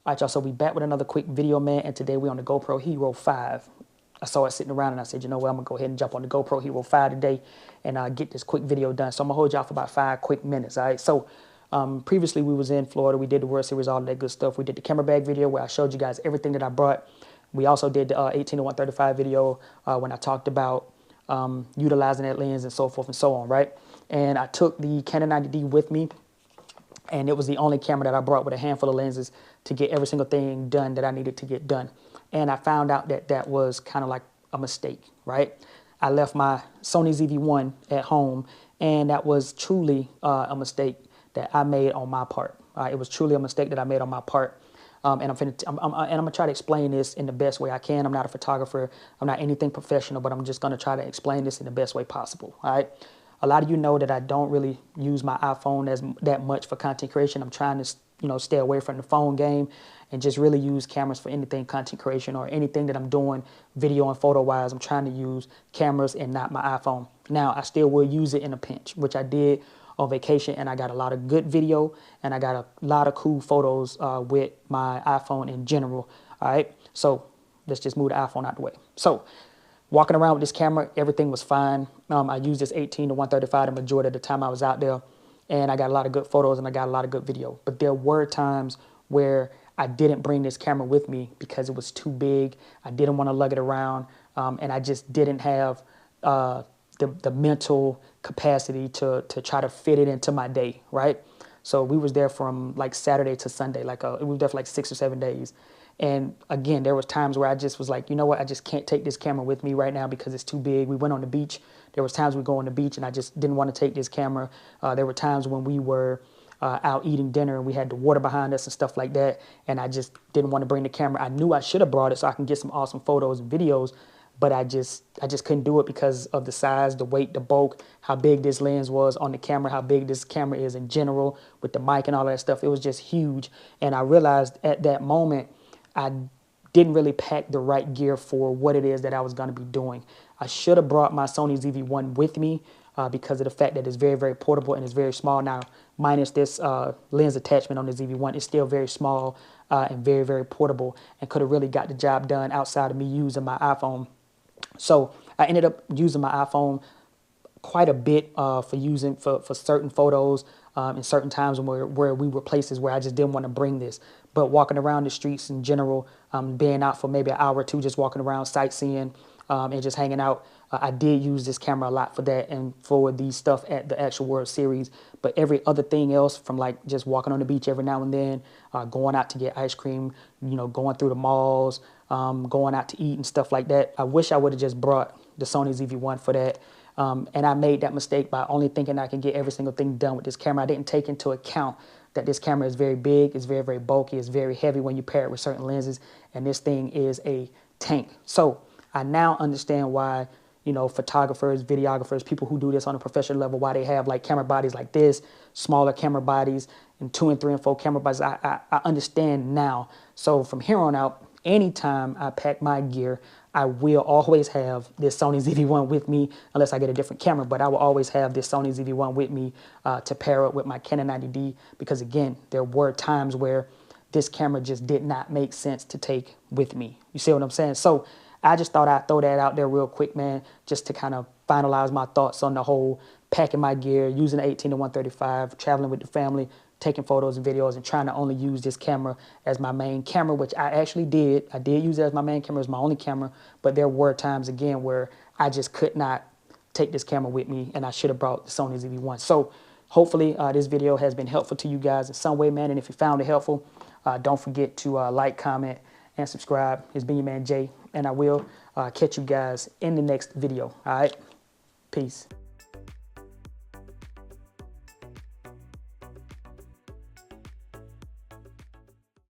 All right, y'all, so we back with another quick video, man, and today we on the GoPro Hero 5. I saw it sitting around and I said, you know what, I'm gonna go ahead and jump on the GoPro Hero 5 today and get this quick video done. So I'm gonna hold y'all for about 5 quick minutes, all right? So previously we was in Florida, we did the World Series, all that good stuff. We did the camera bag video where I showed you guys everything that I brought. We also did the 18-135 video when I talked about utilizing that lens and so forth and so on, right? And I took the Canon 90D with me, and it was the only camera that I brought with a handful of lenses to get every single thing done that I needed to get done. And I found out that that was kind of like a mistake, right? I left my Sony ZV-1 at home, and that was truly a mistake that I made on my part. It was truly a mistake that I made on my part. And I'm gonna try to explain this in the best way I can. I'm not a photographer. I'm not anything professional, but I'm just gonna try to explain this in the best way possible, all right? A lot of you know that I don't really use my iPhone that much for content creation. I'm trying to, stay away from the phone game and just really use cameras for anything content creation or anything that I'm doing video and photo wise. I'm trying to use cameras and not my iPhone. Now, I still will use it in a pinch, which I did on vacation, and I got a lot of good video and I got a lot of cool photos with my iPhone in general. All right, so let's just move the iPhone out the way. So walking around with this camera, everything was fine. I used this 18-135 the majority of the time I was out there, and I got a lot of good photos and I got a lot of good video. But there were times where I didn't bring this camera with me because it was too big. I didn't want to lug it around, and I just didn't have the mental capacity to try to fit it into my day, right? So we was there from like Saturday to Sunday, we was there for like 6 or 7 days. And again, there was times where I just was like, you know what, I just can't take this camera with me right now because it's too big. We went on the beach. There was times we go on the beach and I just didn't want to take this camera. There were times when we were out eating dinner and we had the water behind us and stuff like that, and I just didn't want to bring the camera. I knew I should have brought it so I can get some awesome photos and videos, but I just couldn't do it because of the size, the weight, the bulk, how big this lens was on the camera, how big this camera is in general with the mic and all that stuff. It was just huge, and I realized at that moment I didn't really pack the right gear for what it is that I was going to be doing. I should have brought my Sony ZV-1 with me because of the fact that it's very, very portable and it's very small. Now, minus this lens attachment on the ZV-1, it's still very small and very, very portable, and could have really got the job done outside of me using my iPhone. So I ended up using my iPhone quite a bit for certain photos in certain times where we were places where I just didn't want to bring this. But walking around the streets in general, being out for maybe an hour or two, just walking around sightseeing and just hanging out, I did use this camera a lot for that and for the stuff at the actual World Series. But every other thing else, from like just walking on the beach every now and then, going out to get ice cream, going through the malls, going out to eat and stuff like that, I wish I would have just brought the Sony ZV-1 for that. And I made that mistake by only thinking I can get every single thing done with this camera. I didn't take into account that this camera is very big, it's very, very bulky, it's very heavy when you pair it with certain lenses, and this thing is a tank. So I now understand why, photographers, videographers, people who do this on a professional level, why they have like camera bodies like this, smaller camera bodies, and 2 and 3 and 4 camera bodies. I understand now. So from here on out, anytime I pack my gear, I will always have this Sony ZV-1 with me, unless I get a different camera, but I will always have this Sony ZV-1 with me to pair up with my Canon 90D, because again, there were times where this camera just did not make sense to take with me. You see what I'm saying? So I just thought I'd throw that out there real quick, man, just to kind of finalize my thoughts on the whole packing my gear, using the 18-135, traveling with the family, taking photos and videos, and trying to only use this camera as my main camera, which I actually did. I did use it as my main camera, as my only camera, but there were times, again, where I just could not take this camera with me, and I should have brought the Sony ZV-1. So hopefully this video has been helpful to you guys in some way, man, and if you found it helpful, don't forget to like, comment, and subscribe. It's been your man, Jay, and I will catch you guys in the next video, all right? Peace.